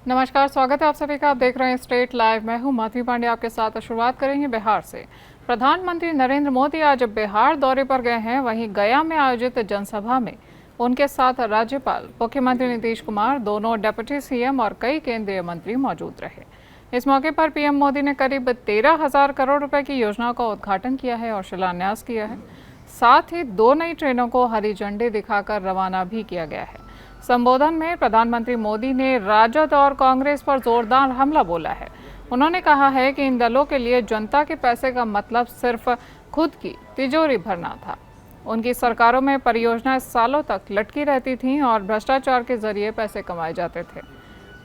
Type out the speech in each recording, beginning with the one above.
नमस्कार, स्वागत है आप सभी का। आप देख रहे हैं स्टेट लाइव। मैं हूं माधवी पांडे आपके साथ। शुरुआत करेंगे बिहार से। प्रधानमंत्री नरेंद्र मोदी आज बिहार दौरे पर गए हैं। वहीं गया में आयोजित जनसभा में उनके साथ राज्यपाल, मुख्यमंत्री नीतीश कुमार, दोनों डिप्टी सीएम और कई केंद्रीय मंत्री मौजूद रहे। इस मौके पर पीएम मोदी ने करीब 13,000 करोड़ रुपए की योजनाओं का उद्घाटन किया है और शिलान्यास किया है। साथ ही 2 नई ट्रेनों को हरी झंडी दिखाकर रवाना भी किया गया है। संबोधन में प्रधानमंत्री मोदी ने राजद और कांग्रेस पर जोरदार हमला बोला है। उन्होंने कहा है कि इन दलों के लिए जनता के पैसे का मतलब सिर्फ खुद की तिजोरी भरना था। उनकी सरकारों में परियोजनाएं सालों तक लटकी रहती थीं और भ्रष्टाचार के जरिए पैसे कमाए जाते थे।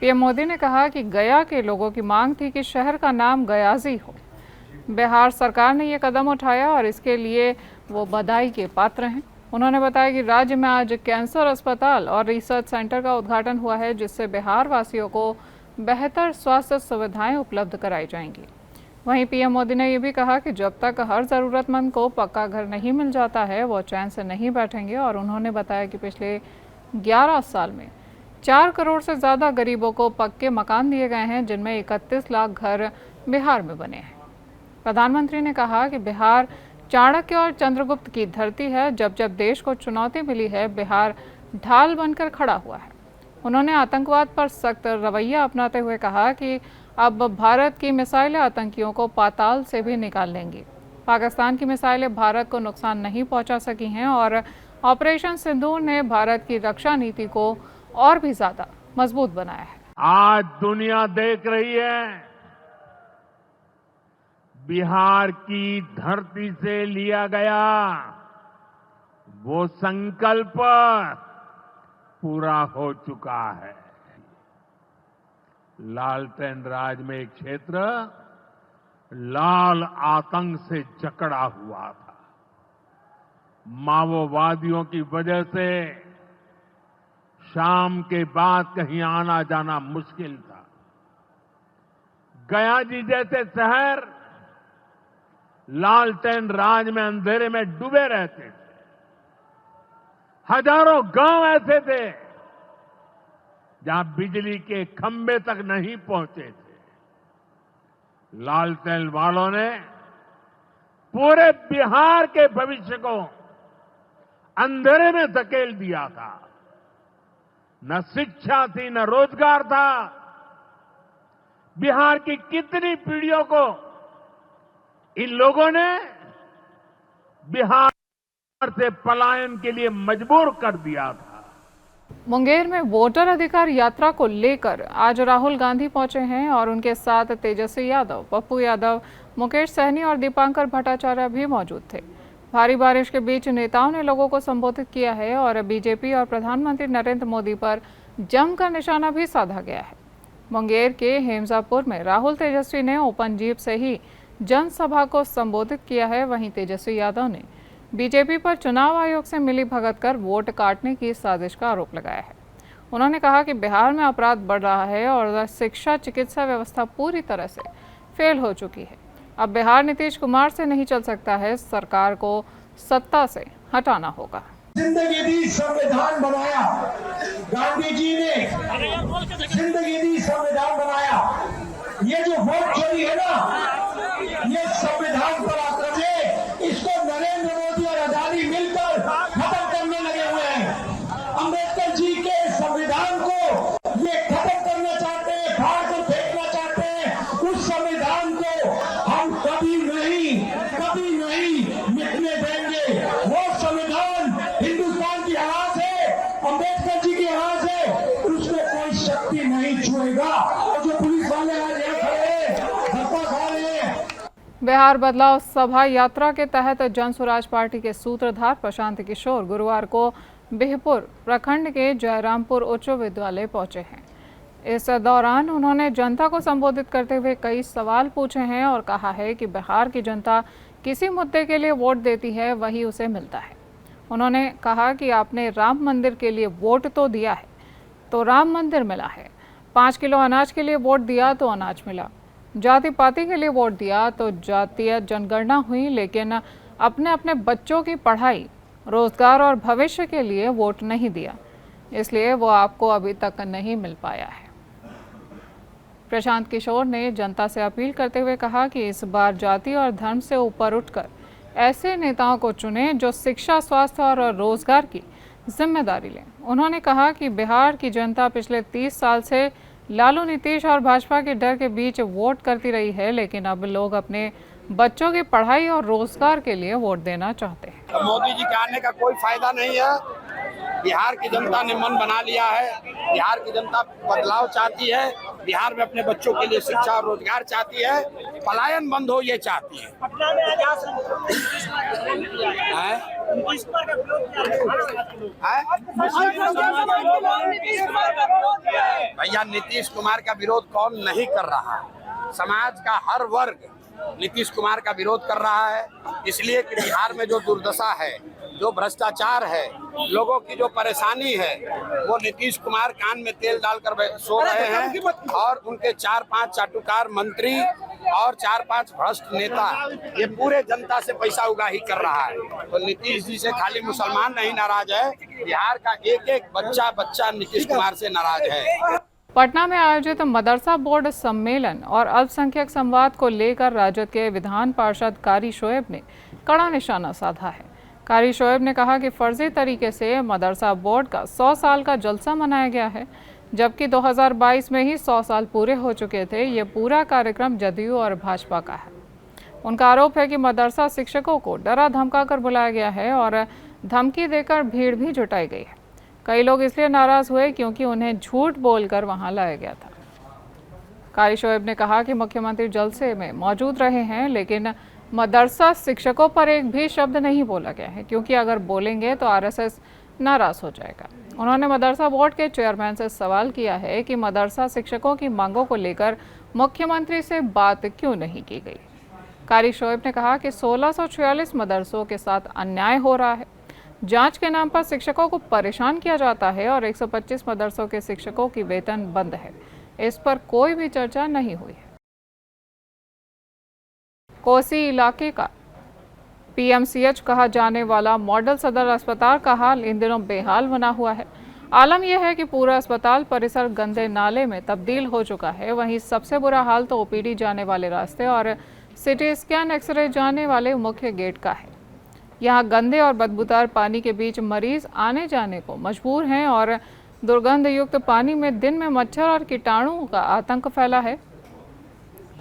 पीएम मोदी ने कहा कि गया के लोगों की मांग थी कि शहर का नाम गयाजी हो। बिहार सरकार ने ये कदम उठाया और इसके लिए वो बधाई के पात्र हैं। उन्होंने बताया कि राज्य में आज कैंसर अस्पताल और रिसर्च सेंटर का उद्घाटन हुआ है, जिससे बिहार वासियों को बेहतर स्वास्थ्य सुविधाएं उपलब्ध कराई जाएंगी। वहीं पीएम मोदी ने यह भी कहा कि जब तक हर ज़रूरतमंद को पक्का घर नहीं मिल जाता है, वो चैन से नहीं बैठेंगे। और उन्होंने बताया कि पिछले 11 साल में 4 करोड़ से ज़्यादा गरीबों को पक्के मकान दिए गए हैं, जिनमें 31 लाख घर बिहार में बने हैं। प्रधानमंत्री ने कहा कि बिहार चाणक्य और चंद्रगुप्त की धरती है। जब जब देश को चुनौती मिली है, बिहार ढाल बनकर खड़ा हुआ है। उन्होंने आतंकवाद पर सख्त रवैया अपनाते हुए कहा कि अब भारत की मिसाइलें आतंकियों को पाताल से भी निकाल लेंगी। पाकिस्तान की मिसाइलें भारत को नुकसान नहीं पहुंचा सकी हैं और ऑपरेशन सिंदूर ने भारत की रक्षा नीति को और भी ज्यादा मजबूत बनाया है। आज दुनिया देख रही है, बिहार की धरती से लिया गया वो संकल्प पूरा हो चुका है। लालटेन राज में एक क्षेत्र लाल आतंक से जकड़ा हुआ था। माओवादियों की वजह से शाम के बाद कहीं आना जाना मुश्किल था। गया जी जैसे शहर लालटेन राज में अंधेरे में डूबे रहते थे। हजारों गांव ऐसे थे जहां बिजली के खंभे तक नहीं पहुंचे थे। लालटेन वालों ने पूरे बिहार के भविष्य को अंधेरे में धकेल दिया था। न शिक्षा थी, न रोजगार था। बिहार की कितनी पीढ़ियों को इन लोगों ने बिहार से पलायन के लिए मजबूर कर दिया था। मुंगेर में वोटर अधिकार यात्रा को लेकर आज राहुल गांधी पहुंचे हैं और उनके साथ तेजस्वी यादव, पप्पू यादव, मुकेश सहनी और दीपांकर भट्टाचार्य भी मौजूद थे। भारी बारिश के बीच नेताओं ने लोगों को संबोधित किया है और बीजेपी और प्रधानमंत्री नरेंद्र मोदी पर जमकर निशाना भी साधा गया है। मुंगेर के हेमजापुर में राहुल तेजस्वी ने ओपन जीप से ही जनसभा को संबोधित किया है। वहीं तेजस्वी यादव ने बीजेपी पर चुनाव आयोग से मिली भगत कर वोट काटने की साजिश का आरोप लगाया है। उन्होंने कहा कि बिहार में अपराध बढ़ रहा है और शिक्षा चिकित्सा व्यवस्था पूरी तरह से फेल हो चुकी है। अब बिहार नीतीश कुमार से नहीं चल सकता है, सरकार को सत्ता से हटाना होगा। जिंदगी दी संविधान बनाया गांधी जी ने, जिंदगी दी संविधान बनाया। ये जो वोट चोरी है ना, ये संविधान पर आकर इसको नरेंद्र मोदी और अदानी मिलकर खत्म करने लगे हुए हैं। अम्बेडकर जी के संविधान को ये खत्म करना चाहते हैं, फाड़ कर फेंकना चाहते हैं। उस संविधान को हम कभी नहीं मिटने देंगे। वो संविधान हिंदुस्तान की आवाज है, अम्बेडकर जी की आवाज है, उसमें कोई शक्ति नहीं छुएगा। और जो पुलिस वाले आज यहाँ खड़े हैं, धक्का खा रहे हैं। बिहार बदलाव सभा यात्रा के तहत जन स्वराज पार्टी के सूत्रधार प्रशांत किशोर गुरुवार को बिहपुर प्रखंड के जयरामपुर उच्च विद्यालय पहुंचे हैं। इस दौरान उन्होंने जनता को संबोधित करते हुए कई सवाल पूछे हैं और कहा है कि बिहार की जनता किसी मुद्दे के लिए वोट देती है, वही उसे मिलता है। उन्होंने कहा कि आपने राम मंदिर के लिए वोट तो दिया है तो राम मंदिर मिला है, 5 किलो अनाज के लिए वोट दिया तो अनाज मिला, जाति पाति के लिए वोट दिया तो जातीय जनगणना हुई, लेकिन अपने अपने बच्चों की पढ़ाई, रोजगार और भविष्य के लिए वोट नहीं दिया, इसलिए वो आपको अभी तक नहीं मिल पाया है। प्रशांत किशोर ने जनता से अपील करते हुए कहा कि इस बार जाति और धर्म से ऊपर उठकर ऐसे नेताओं को चुनें जो शिक्षा, स्वास्थ्य और रोजगार की जिम्मेदारी लें। उन्होंने कहा कि बिहार की जनता पिछले 30 साल से लालू, नीतीश और भाजपा के डर के बीच वोट करती रही है, लेकिन अब लोग अपने बच्चों की पढ़ाई और रोजगार के लिए वोट देना चाहते हैं। तो मोदी जी के आने का कोई फायदा नहीं है। बिहार की जनता ने मन बना लिया है। बिहार की जनता बदलाव चाहती है। बिहार में अपने बच्चों के लिए शिक्षा और रोजगार चाहती है। पलायन बंद हो, ये चाहती है। भैया, नीतीश कुमार का विरोध कौन नहीं कर रहा है? समाज का हर वर्ग नीतीश कुमार का विरोध कर रहा है, इसलिए कि बिहार में जो दुर्दशा है, जो भ्रष्टाचार है, लोगों की जो परेशानी है, वो नीतीश कुमार कान में तेल डालकर सो रहे हैं और उनके 4-5 चाटुकार मंत्री और 4-5 भ्रष्ट नेता ये पूरे जनता से पैसा उगाही कर रहा है। तो नीतीश जी से खाली मुसलमान नहीं नाराज है, बिहार का एक बच्चा नीतीश कुमार से नाराज है। पटना में आयोजित मदरसा बोर्ड सम्मेलन और अल्पसंख्यक संवाद को लेकर राजद के विधान पार्षद कारी शोएब ने कड़ा निशाना साधा है। कारी शोएब ने कहा कि फर्जी तरीके से मदरसा बोर्ड का 100 साल का जलसा मनाया गया है, जबकि 2022 में ही 100 साल पूरे हो चुके थे। ये पूरा कार्यक्रम जदयू और भाजपा का है। उनका आरोप है कि मदरसा शिक्षकों को डरा धमका कर बुलाया गया है और धमकी देकर भीड़ भी जुटाई गई है। कई लोग इसलिए नाराज हुए क्योंकि उन्हें झूठ बोलकर वहां लाया गया था। कारी शोएब ने कहा कि मुख्यमंत्री जलसे में मौजूद रहे हैं, लेकिन मदरसा शिक्षकों पर एक भी शब्द नहीं बोला गया है, क्योंकि अगर बोलेंगे तो आरएसएस नाराज हो जाएगा। उन्होंने मदरसा बोर्ड के चेयरमैन से सवाल किया है कि मदरसा शिक्षकों की मांगों को लेकर मुख्यमंत्री से बात क्यों नहीं की गई। कारी शोएब ने कहा कि 1646 मदरसों के साथ अन्याय हो रहा है। जांच के नाम पर शिक्षकों को परेशान किया जाता है और 125 मदरसों के शिक्षकों की वेतन बंद है। इस पर कोई भी चर्चा नहीं हुई है। कोसी इलाके का पीएमसीएच कहा जाने वाला मॉडल सदर अस्पताल का हाल इन दिनों बेहाल बना हुआ है। आलम यह है कि पूरा अस्पताल परिसर गंदे नाले में तब्दील हो चुका है। वहीं सबसे बुरा हाल तो ओपीडी जाने वाले रास्ते और सिटी स्कैन, एक्सरे जाने वाले मुख्य गेट का है। यहाँ गंदे और बदबूदार पानी के बीच मरीज आने जाने को मजबूर हैं और दुर्गंध युक्त पानी में दिन में मच्छर और कीटाणुओं का आतंक फैला है।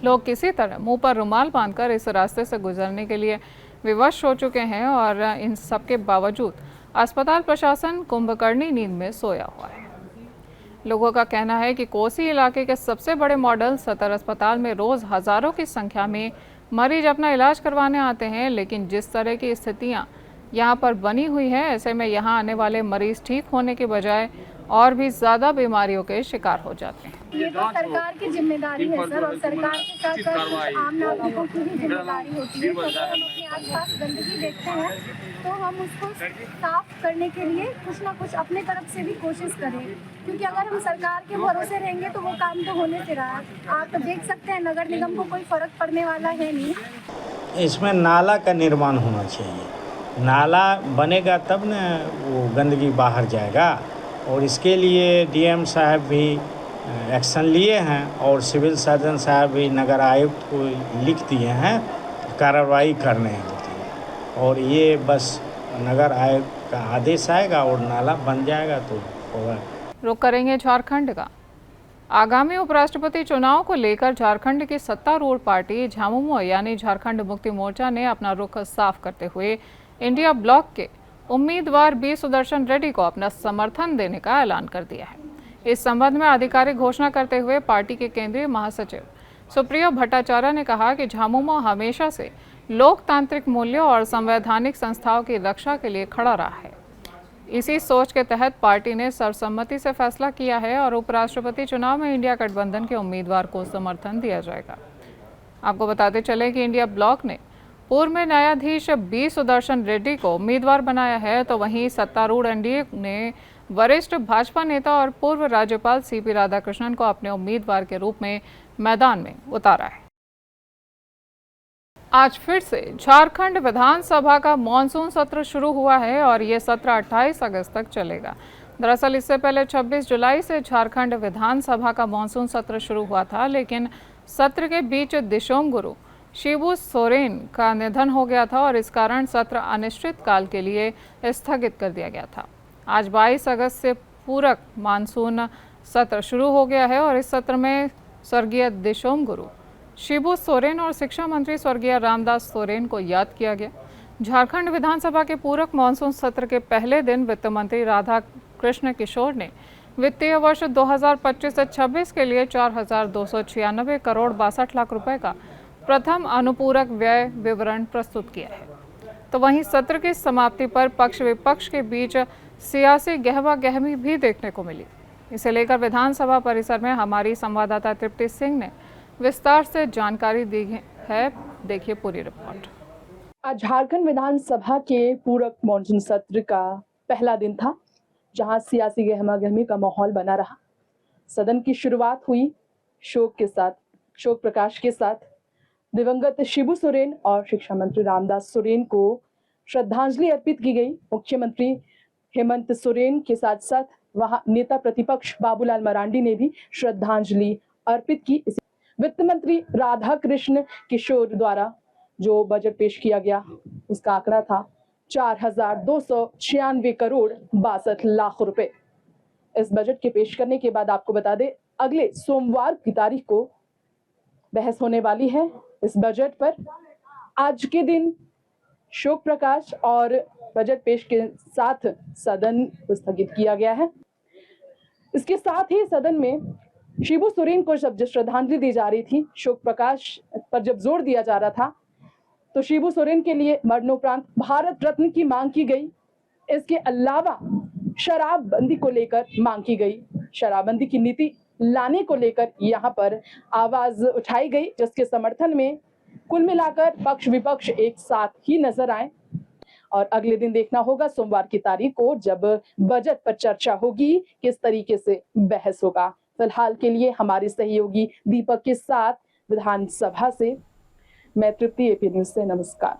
लोग किसी तरह मुंह पर रुमाल बांधकर इस रास्ते से गुजरने के लिए विवश हो चुके हैं और इन सबके बावजूद अस्पताल प्रशासन कुंभकर्णी नींद में सोया हुआ है। लोगों का कहना है कि कोसी इलाके के सबसे बड़े मॉडल सदर अस्पताल में रोज हजारों की संख्या में मरीज अपना इलाज करवाने आते हैं, लेकिन जिस तरह की स्थितियां यहां पर बनी हुई है, ऐसे में यहां आने वाले मरीज ठीक होने के बजाय और भी ज़्यादा बीमारियों के शिकार हो जाते हैं। ये तो सरकार की जिम्मेदारी है सर, और सरकार के साथ साथ आम नागरिकों की भी जिम्मेदारी होती है। तो अगर हम अपने आसपास गंदगी देखते हैं तो हम उसको साफ करने के लिए कुछ ना कुछ अपने तरफ से भी कोशिश करें, क्योंकि अगर हम सरकार के भरोसे रहेंगे तो वो काम तो होने से रहा है। आप तो देख सकते हैं नगर निगम को कोई फर्क पड़ने वाला है नहीं। इसमें नाला का निर्माण होना चाहिए। नाला बनेगा तब न वो गंदगी बाहर जाएगा, और इसके लिए डीएम साहब भी एक्शन लिए हैं और सिविल सर्जन साहब भी नगर आयुक्त को लिख दिए हैं, कार्रवाई करने होती है। और ये बस नगर आयुक्त का आदेश आएगा और नाला बन जाएगा तो होगा। रुक करेंगे झारखंड का। आगामी उपराष्ट्रपति चुनाव को लेकर झारखंड की सत्तारूढ़ पार्टी झामुमो यानी झारखंड मुक्ति मोर्चा ने अपना रुख साफ करते हुए इंडिया ब्लॉक के उम्मीदवार बी सुदर्शन रेड्डी को अपना समर्थन देने का ऐलान कर दिया है। इस संबंध में आधिकारिक घोषणा करते हुए पार्टी के केंद्रीय महासचिव सुप्रियो भट्टाचार्य ने कहा कि झामुमो हमेशा से लोकतांत्रिक मूल्यों और संवैधानिक संस्थाओं की रक्षा के लिए खड़ा रहा है। इसी सोच के तहत पार्टी ने सर्वसम्मति से फैसला किया है और उपराष्ट्रपति चुनाव में इंडिया गठबंधन के उम्मीदवार को समर्थन दिया जाएगा। आपको बताते चले कि इंडिया ब्लॉक ने पूर्व में न्यायाधीश बी सुदर्शन रेड्डी को उम्मीदवार बनाया है, तो वहीं सत्तारूढ़ एनडीए ने वरिष्ठ भाजपा नेता और पूर्व राज्यपाल सीपी राधाकृष्णन को अपने उम्मीदवार के रूप में मैदान में उतारा है। आज फिर से झारखंड विधानसभा का मॉनसून सत्र शुरू हुआ है और ये सत्र 28 अगस्त तक चलेगा। दरअसल इससे पहले 26 जुलाई से झारखंड विधानसभा का मानसून सत्र शुरू हुआ था, लेकिन सत्र के बीच दिशोम गुरु शिबू सोरेन का निधन हो गया था और इस कारण सत्र अनिश्चित काल के लिए स्थगित कर दिया गया था। आज 22 अगस्त से पूरक मानसून सत्र शुरू हो गया है और इस सत्र में स्वर्गीय दिशोम गुरु शिबू सोरेन और शिक्षा मंत्री स्वर्गीय रामदास सोरेन को याद किया गया। झारखंड विधानसभा के पूरक मानसून सत्र के पहले दिन वित्त मंत्री राधा कृष्ण किशोर ने वित्तीय वर्ष 2025 से 26 के लिए 4,296 करोड़ 62 लाख रुपए का प्रथम अनुपूरक व्यय विवरण प्रस्तुत किया है। तो वहीं सत्र की समाप्ति पर पक्ष विपक्ष के बीच सियासी गहमा-गहमी भी देखने को मिली। इसे लेकर विधानसभा परिसर में हमारी संवाददाता तृप्ति सिंह ने विस्तार से जानकारी दी है। देखिए पूरी रिपोर्ट। आज झारखंड विधानसभा के पूरक मानसून सत्र का पहला दिन था, जहां सियासी गहमा-गहमी का माहौल बना रहा। सदन की शुरुआत हुई शोक प्रकाश के साथ। दिवंगत शिबू सोरेन और शिक्षा मंत्री रामदास सोरेन को श्रद्धांजलि अर्पित की गई। मुख्यमंत्री हेमंत सोरेन के साथ साथ वहां नेता प्रतिपक्ष बाबूलाल मरांडी ने भी श्रद्धांजलि अर्पित की। वित्त मंत्री राधा कृष्ण किशोर द्वारा जो बजट पेश किया गया, उसका आंकड़ा था 4,296 करोड़ 62 लाख रुपए। इस बजट के पेश करने के बाद आपको बता दें, अगले सोमवार की तारीख को बहस होने वाली है इस बजट पर। आज के दिन शोक प्रकाश और बजट पेश के साथ सदन को स्थगित किया गया है। इसके साथ ही सदन में शिबू सोरेन को जब श्रद्धांजलि दी जा रही थी, शोक प्रकाश पर जब जोर दिया जा रहा था, तो शिबू सोरेन के लिए मरणोपरांत भारत रत्न की मांग की गई। इसके अलावा शराबबंदी को लेकर मांग की गई। शराबबंदी की नीति लाने को लेकर यहाँ पर आवाज उठाई गई, जिसके समर्थन में कुल मिलाकर पक्ष विपक्ष एक साथ ही नजर आए। और अगले दिन देखना होगा सोमवार की तारीख को, जब बजट पर चर्चा होगी, किस तरीके से बहस होगा। फिलहाल के लिए हमारे सहयोगी दीपक के साथ विधानसभा से मैं तृप्ति, एपी न्यूज से नमस्कार।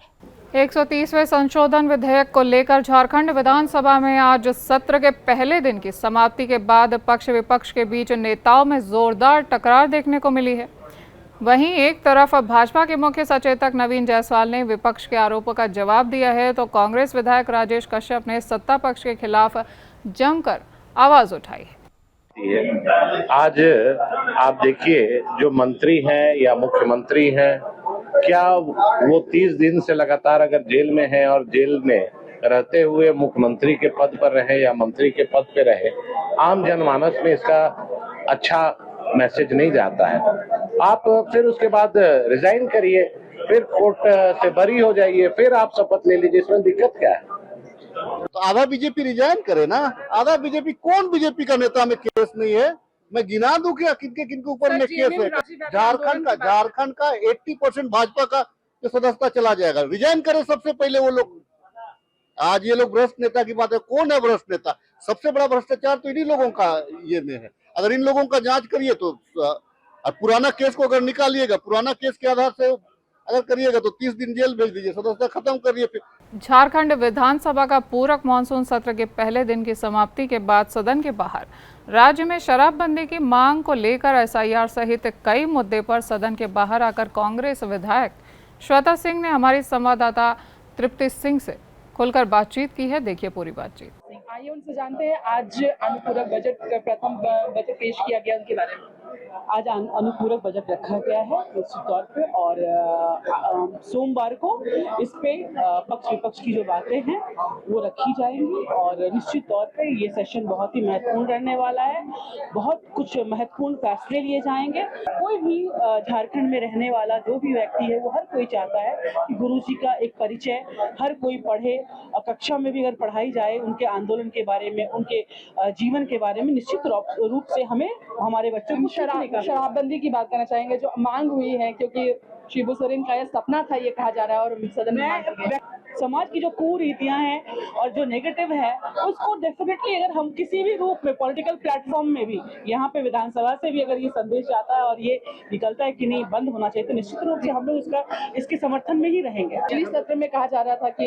130वें संशोधन विधेयक को लेकर झारखंड विधानसभा में आज सत्र के पहले दिन की समाप्ति के बाद पक्ष विपक्ष के बीच नेताओं में जोरदार टकरार देखने को मिली है। वहीं एक तरफ भाजपा के मुख्य सचेतक नवीन जायसवाल ने विपक्ष के आरोपों का जवाब दिया है, तो कांग्रेस विधायक राजेश कश्यप ने सत्ता पक्ष के खिलाफ जमकर आवाज उठाई है। आज आप देखिए, जो मंत्री हैं या मुख्यमंत्री हैं, क्या वो 30 दिन से लगातार अगर जेल में हैं और जेल में रहते हुए मुख्यमंत्री के पद पर रहे या मंत्री के पद पे रहे, आम जनमानस में इसका अच्छा मैसेज नहीं जाता है। आप फिर उसके बाद रिजाइन करिए, फिर कोर्ट से बरी हो जाइए, फिर आप शपथ ले लीजिए, इसमें दिक्कत क्या है? तो आधा बीजेपी रिजाइन करे ना। आधा बीजेपी, कौन बीजेपी का नेता में केस नहीं है? मैं गिना दूं क्या किनके ऊपर में केस है? झारखंड का 80% भाजपा का सदस्यता चला जाएगा। रिजाइन करे सबसे पहले वो लोग। आज ये लोग भ्रष्ट नेता की बात है। कौन है भ्रष्ट नेता? सबसे बड़ा भ्रष्टाचार तो इन्हीं लोगों का ये में है। अगर इन लोगों का जांच करिए तो पुराना केस को अगर निकालिएगा, पुराना केस के आधार से अगर करिएगा तो 30 दिन जेल भेज दीजिए, सदस्यता खत्म करिए। फिर झारखंड विधानसभा का पूरक मानसून सत्र के पहले दिन की समाप्ति के बाद सदन के बाहर राज्य में शराबबंदी की मांग को लेकर एसआईआर सहित कई मुद्दे पर सदन के बाहर आकर कांग्रेस विधायक श्वेता सिंह ने हमारी संवाददाता तृप्ति सिंह से खुलकर बातचीत की है। देखिए पूरी बातचीत। आइए उनसे जानते हैं, आज अनुपूरक बजट का प्रथम बजट पेश किया गया, उनके बारे में। आज अनुपूरक बजट रखा गया है निश्चित तौर पे, और सोमवार को इस पे पक्ष विपक्ष की जो बातें हैं वो रखी जाएंगी, और निश्चित तौर पे ये सेशन बहुत ही महत्वपूर्ण रहने वाला है। बहुत कुछ महत्वपूर्ण फैसले लिए जाएंगे। कोई भी झारखंड में रहने वाला जो भी व्यक्ति है, वो हर कोई चाहता है कि गुरुजी का एक परिचय हर कोई पढ़े। कक्षा में भी अगर पढ़ाई जाए उनके आंदोलन के बारे में, उनके जीवन के बारे में, निश्चित रूप से हमें हमारे बच्चों को शराबबंदी की बात करना चाहेंगे, जो मांग हुई है, क्योंकि शिबू सोरेन का यह सपना था, ये कहा जा रहा है, और सदन में समाज की जो कुरीतियां हैं और जो नेगेटिव है उसको डेफिनेटली अगर हम किसी भी रूप में पॉलिटिकल प्लेटफॉर्म में भी यहाँ पे विधानसभा से भी अगर ये संदेश आता है और ये निकलता है कि नहीं बंद होना चाहिए, तो निश्चित रूप से हम लोग इसके समर्थन में ही रहेंगे। पिछले सत्र में कहा जा रहा था कि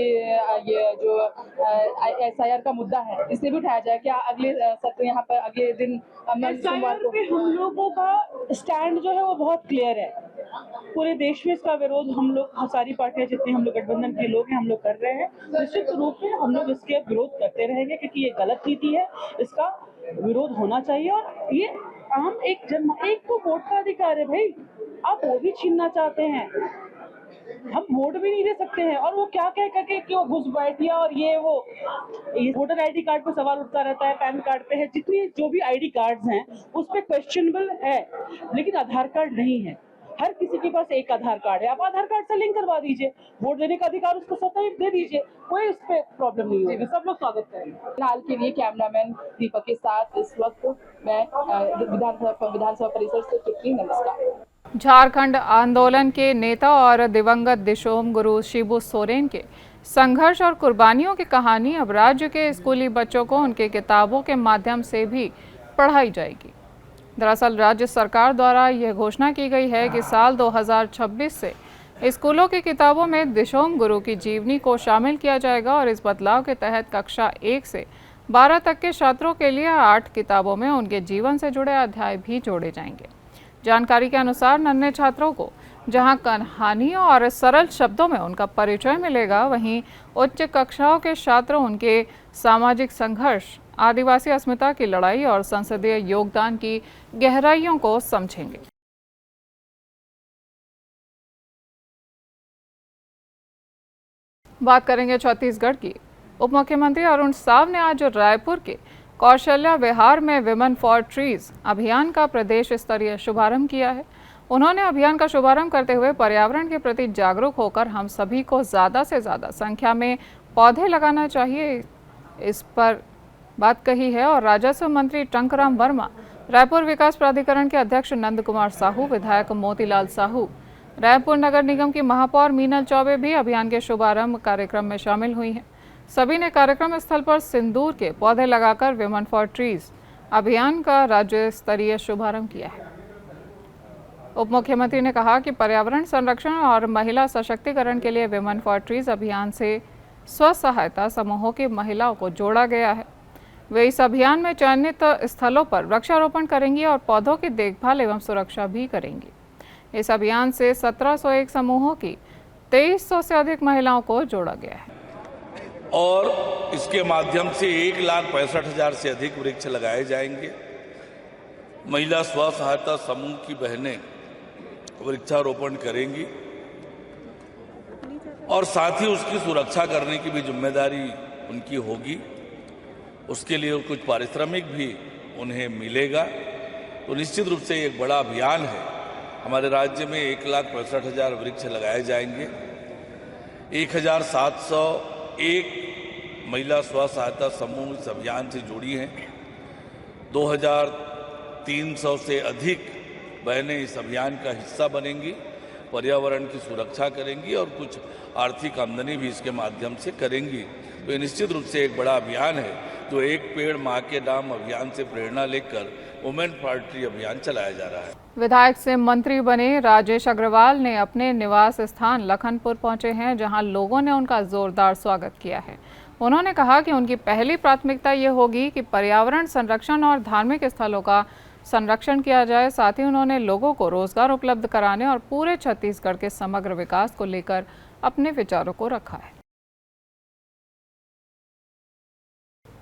ये जो SIR का मुद्दा है इसे भी उठाया जाए, क्या अगले सत्र यहाँ पर अगले दिन SIR पे हम लोगों का स्टैंड जो है वो बहुत क्लियर है। पूरे देश में इसका विरोध हम लोग सारी पार्टियां जितने हम लोग गठबंधन के लोग हैं हम लोग कर रहे हैं। निश्चित रूप में हम लोग इसके विरोध करते रहेंगे क्योंकि ये गलत नीति है, इसका विरोध होना चाहिए। और ये आम एक तो वोट का अधिकार है भाई, आप वो भी छीनना चाहते हैं, हम वोट भी नहीं दे सकते हैं। और वो क्या कह करके कि वो घुसपैठिया और ये वोटर ID कार्ड पे सवाल उठता रहता है, पैन कार्ड पे है, जितनी जो भी ID कार्ड्स हैं उस पे क्वेश्चनेबल है, लेकिन आधार कार्ड नहीं है। हर किसी के पास एक आधार कार्ड है, आप आधार कार्ड से लिंक करवा दीजिए, वोट देने का अधिकार उसको स्वतः ही दे दीजिए, कोई इस पे प्रॉब्लम नहीं होगी, सब लोग स्वागत करेंगे। फिलहाल के लिए कैमरामैन दीपक के साथ इस वक्त मैं विधानसभा परिसर से चुटकी। नमस्कार। झारखंड आंदोलन के नेता और दिवंगत दिशोम गुरु शिबू सोरेन के संघर्ष और कुर्बानियों की कहानी अब राज्य के स्कूली बच्चों को उनके किताबों के माध्यम से भी पढ़ाई जाएगी। दरअसल राज्य सरकार द्वारा यह घोषणा की गई है कि साल 2026 से स्कूलों की किताबों में दिशोम गुरु की जीवनी को शामिल किया जाएगा और इस बदलाव के तहत कक्षा 1 से 12 तक के छात्रों के लिए 8 किताबों में उनके जीवन से जुड़े अध्याय भी जोड़े जाएंगे। जानकारी के अनुसार नन्हे छात्रों को जहां कहानियों और सरल शब्दों में उनका परिचय मिलेगा, वहीं उच्च कक्षाओं के छात्र उनके सामाजिक संघर्ष, आदिवासी अस्मिता की लड़ाई और संसदीय योगदान की गहराइयों को समझेंगे। बात करेंगे छत्तीसगढ़ की। उप मुख्यमंत्री अरुण साव ने आज रायपुर के कौशल्या विहार में विमेन फॉर ट्रीज अभियान का प्रदेश स्तरीय शुभारंभ किया है। उन्होंने अभियान का शुभारंभ करते हुए पर्यावरण के प्रति जागरूक होकर हम सभी को ज़्यादा से ज़्यादा संख्या में पौधे लगाना चाहिए, इस पर बात कही है। और राजस्व मंत्री टंकराम वर्मा, रायपुर विकास प्राधिकरण के अध्यक्ष नंद कुमार साहू, विधायक मोतीलाल साहू, रायपुर नगर निगम की महापौर मीनल चौबे भी अभियान के शुभारंभ कार्यक्रम में शामिल हुई हैं। सभी ने कार्यक्रम स्थल पर सिंदूर के पौधे लगाकर विमेन फॉर ट्रीज अभियान का राज्य स्तरीय शुभारंभ किया है। उप मुख्यमंत्री ने कहा कि पर्यावरण संरक्षण और महिला सशक्तिकरण के लिए विमेन फॉर ट्रीज अभियान से स्व सहायता समूहों की महिलाओं को जोड़ा गया है। वे इस अभियान में चयनित स्थलों पर वृक्षारोपण करेंगी और पौधों की देखभाल एवं सुरक्षा भी करेंगी। इस अभियान से 1701 समूहों की 2300 से अधिक महिलाओं को जोड़ा गया है और इसके माध्यम से 1,65,000 से अधिक वृक्ष लगाए जाएंगे। महिला स्व सहायता समूह की बहनें वृक्षारोपण करेंगी और साथ ही उसकी सुरक्षा करने की भी जिम्मेदारी उनकी होगी। उसके लिए कुछ पारिश्रमिक भी उन्हें मिलेगा। तो निश्चित रूप से एक बड़ा अभियान है। हमारे राज्य में 1,65,000 वृक्ष लगाए जाएंगे। 1,701 महिला स्व सहायता समूह इस अभियान से जुड़ी हैं। 2,300 से अधिक बहनें इस अभियान का हिस्सा बनेंगी, पर्यावरण की सुरक्षा करेंगी और कुछ आर्थिक आमदनी भी इसके माध्यम से करेंगी। तो ये निश्चित रूप से एक बड़ा अभियान है जो एक पेड़ माँ के नाम अभियान से प्रेरणा लेकर वुमेन फॉर ट्री अभियान चलाया जा रहा है। विधायक से मंत्री बने राजेश अग्रवाल ने अपने निवास स्थान लखनपुर पहुंचे हैं, जहां लोगों ने उनका जोरदार स्वागत किया है। उन्होंने कहा कि उनकी पहली प्राथमिकता ये होगी कि पर्यावरण संरक्षण और धार्मिक स्थलों का संरक्षण किया जाए। साथ ही उन्होंने लोगों को रोजगार उपलब्ध कराने और पूरे छत्तीसगढ़ के समग्र विकास को लेकर अपने विचारों को रखा है।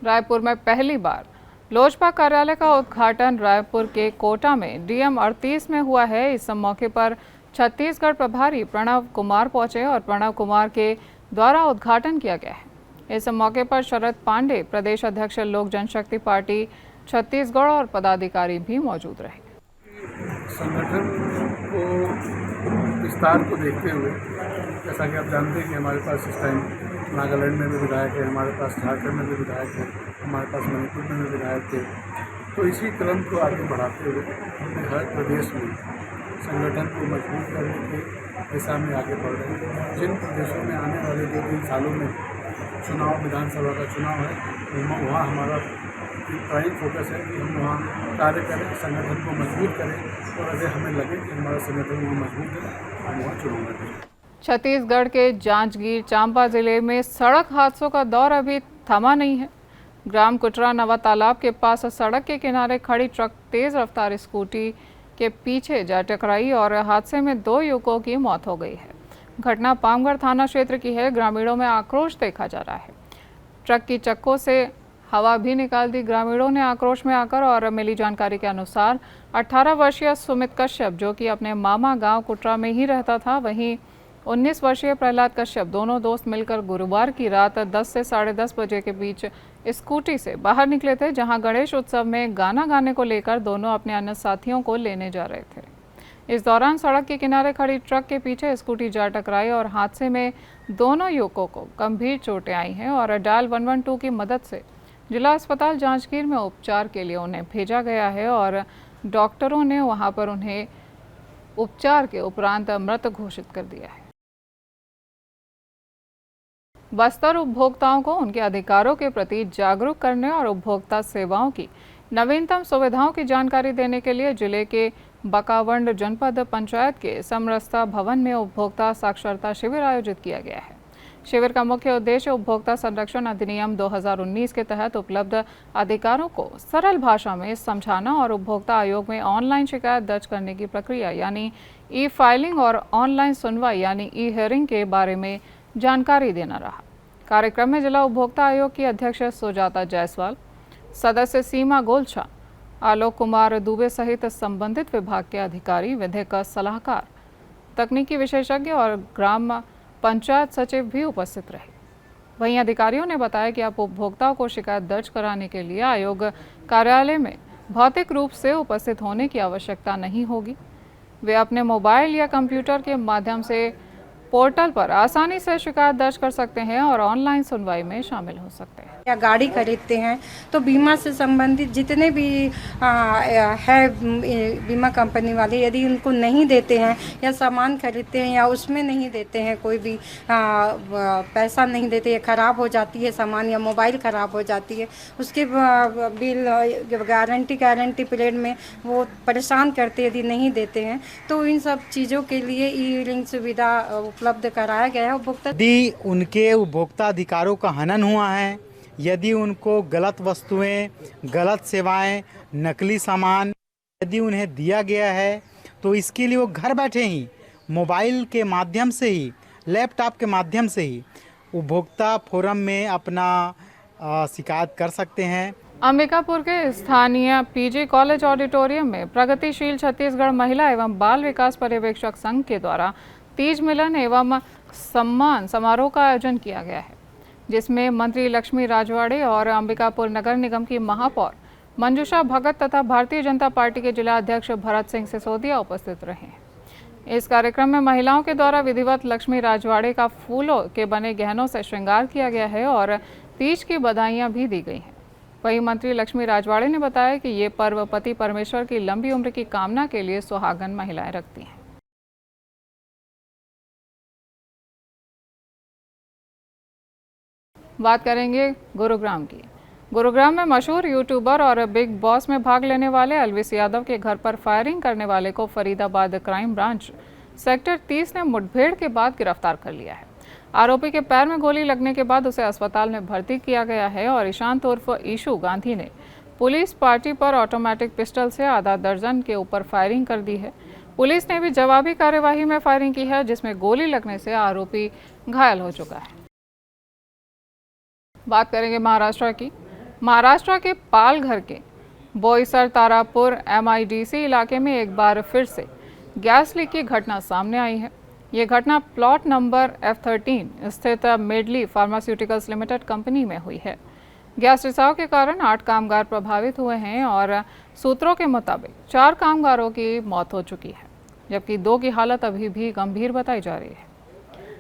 रायपुर में पहली बार लोजपा कार्यालय का उद्घाटन रायपुर के कोटा में DM 38 में हुआ है। इस मौके पर छत्तीसगढ़ प्रभारी प्रणव कुमार पहुंचे और प्रणव कुमार के द्वारा उद्घाटन किया गया है। इस मौके पर शरद पांडे, प्रदेश अध्यक्ष लोक जनशक्ति पार्टी छत्तीसगढ़ और पदाधिकारी भी मौजूद रहे। संगठन को विस्तार को देखते हुए, जैसा कि आप जानते हैं कि हमारे पास इस टाइम नागालैंड में भी विधायक है, हमारे पास झारखंड में भी विधायक है, हमारे पास मणिपुर में भी विधायक थे। तो इसी क्रम को आगे बढ़ाते हुए हमने हर प्रदेश में संगठन को मजबूत करने की दिशा में आगे बढ़ रहे हैं। जिन प्रदेशों में आने वाले 2-3 सालों में चुनाव, विधानसभा का चुनाव है, वहाँ हमारा प्राइम फोकस है कि हम वहाँ कार्य करें, संगठन को मजबूत करें, और अगर हमें लगे कि हमारा संगठन वहाँ मजबूत है, हम वहाँ चुनाव लड़ेंगे। छत्तीसगढ़ के जांजगीर चांपा जिले में सड़क हादसों का दौर अभी थमा नहीं है। ग्राम कुटरा नवा तालाब के पास सड़क के किनारे खड़ी ट्रक तेज रफ्तार स्कूटी के पीछे जा टकराई और हादसे में 2 युवकों की मौत हो गई है। घटना पामगढ़ थाना क्षेत्र की है। ग्रामीणों में आक्रोश देखा जा रहा है। ट्रक की चक्कों से हवा भी निकाल दी। ग्रामीणों ने आक्रोश में आकर, और मिली जानकारी के अनुसार 18 वर्षीय सुमित कश्यप, जो कि अपने मामा गांव कुटरा में ही रहता था, वहीं 19 वर्षीय प्रहलाद कश्यप, दोनों दोस्त मिलकर गुरुवार की रात 10 से 10:30 बजे के बीच स्कूटी से बाहर निकले थे, जहां गणेश उत्सव में गाना गाने को लेकर दोनों अपने अन्य साथियों को लेने जा रहे थे। इस दौरान सड़क के किनारे खड़ी ट्रक के पीछे स्कूटी जा टकराई और हादसे में दोनों युवकों को गंभीर चोटें आई हैं और डायल 112 की मदद से जिला अस्पताल जांजगीर में उपचार के लिए उन्हें भेजा गया है और डॉक्टरों ने वहां पर उन्हें उपचार के उपरांत मृत घोषित कर दिया है। बस्तर उपभोक्ताओं को उनके अधिकारों के प्रति जागरूक करने और उपभोक्ता सेवाओं की नवीनतम सुविधाओं की जानकारी देने के लिए जिले के बकावंड जनपद पंचायत के समरसता भवन में उपभोक्ता साक्षरता शिविर आयोजित किया गया है। शिविर का मुख्य उद्देश्य उपभोक्ता संरक्षण अधिनियम 2019 के तहत उपलब्ध अधिकारों को सरल भाषा में समझाना और उपभोक्ता आयोग में ऑनलाइन शिकायत दर्ज करने की प्रक्रिया यानी ई फाइलिंग और ऑनलाइन सुनवाई यानी ई हियरिंग के बारे में जानकारी देना रहा। कार्यक्रम में जिला उपभोक्ता आयोग की अध्यक्ष सुजाता जायसवाल, सदस्य सीमा गोलछा, आलोक कुमार दुबे सहित संबंधित विभाग के अधिकारी, विधिक सलाहकार, तकनीकी विशेषज्ञ और ग्राम पंचायत सचिव भी उपस्थित रहे। वहीं अधिकारियों ने बताया कि अब उपभोक्ताओं को शिकायत दर्ज कराने के लिए आयोग कार्यालय में भौतिक रूप से उपस्थित होने की आवश्यकता नहीं होगी। वे अपने मोबाइल या कंप्यूटर के माध्यम से पोर्टल पर आसानी से शिकायत दर्ज कर सकते हैं और ऑनलाइन सुनवाई में शामिल हो सकते हैं। या गाड़ी खरीदते हैं तो बीमा से संबंधित जितने भी है बीमा कंपनी वाले, यदि उनको नहीं देते हैं या सामान खरीदते हैं या उसमें नहीं देते हैं, कोई भी पैसा नहीं देते, या ख़राब हो जाती है सामान या मोबाइल ख़राब हो जाती है, उसके बिल गारंटी पीरियड में वो परेशान करते, यदि नहीं देते हैं तो इन सब चीज़ों के लिए ई हियरिंग सुविधा उपलब्ध कराया गया है। उपभोक्ता यदि उनके उपभोक्ता अधिकारों का हनन हुआ है, यदि उनको गलत वस्तुएं, गलत सेवाएं, नकली सामान यदि उन्हें दिया गया है तो इसके लिए वो घर बैठे ही मोबाइल के माध्यम से ही, लैपटॉप के माध्यम से ही उपभोक्ता फोरम में अपना शिकायत कर सकते हैं। अंबिकापुर के स्थानीय पीजी कॉलेज ऑडिटोरियम में प्रगतिशील छत्तीसगढ़ महिला एवं बाल विकास पर्यवेक्षक संघ के द्वारा तीज मिलन एवं सम्मान समारोह का आयोजन किया गया है, जिसमें मंत्री लक्ष्मी राजवाड़े और अंबिकापुर नगर निगम की महापौर मंजूषा भगत तथा भारतीय जनता पार्टी के जिला अध्यक्ष भरत सिंह सिसोदिया उपस्थित रहे। इस कार्यक्रम में महिलाओं के द्वारा विधिवत लक्ष्मी राजवाड़े का फूलों के बने गहनों से श्रृंगार किया गया है और तीज की बधाइयां भी दी गई हैं। वहीं मंत्री लक्ष्मी राजवाड़े ने बताया कि ये पर्व पति परमेश्वर की लंबी उम्र की कामना के लिए सुहागन महिलाएं रखती हैं। बात करेंगे गुरुग्राम की। गुरुग्राम में मशहूर यूट्यूबर और बिग बॉस में भाग लेने वाले अलविस यादव के घर पर फायरिंग करने वाले को फरीदाबाद क्राइम ब्रांच सेक्टर 30 ने मुठभेड़ के बाद गिरफ्तार कर लिया है। आरोपी के पैर में गोली लगने के बाद उसे अस्पताल में भर्ती किया गया है और ईशांत उर्फ ईशू गांधी ने पुलिस पार्टी पर ऑटोमेटिक पिस्टल से आधा दर्जन के ऊपर फायरिंग कर दी है। पुलिस ने भी जवाबी कार्यवाही में फायरिंग की है, जिसमें गोली लगने से आरोपी घायल हो चुका है। बात करेंगे महाराष्ट्र की। महाराष्ट्र के पालघर के बोईसर तारापुर MIDC इलाके में एक बार फिर से गैस लीक की घटना सामने आई है। ये घटना प्लॉट नंबर F13 स्थित मेडली फार्मास्यूटिकल्स लिमिटेड कंपनी में हुई है। गैस रिसाव के कारण 8 कामगार प्रभावित हुए हैं और सूत्रों के मुताबिक 4 कामगारों की मौत हो चुकी है, जबकि 2 की हालत अभी भी गंभीर बताई जा रही है।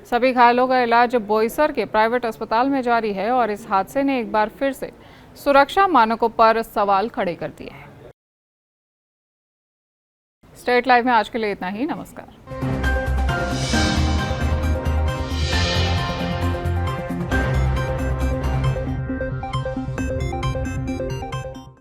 सभी घायलों का इलाज बोईसर के प्राइवेट अस्पताल में जारी है और इस हादसे ने एक बार फिर से सुरक्षा मानकों पर सवाल खड़े कर दिए हैं। स्टेट लाइव में आज के लिए इतना ही। नमस्कार।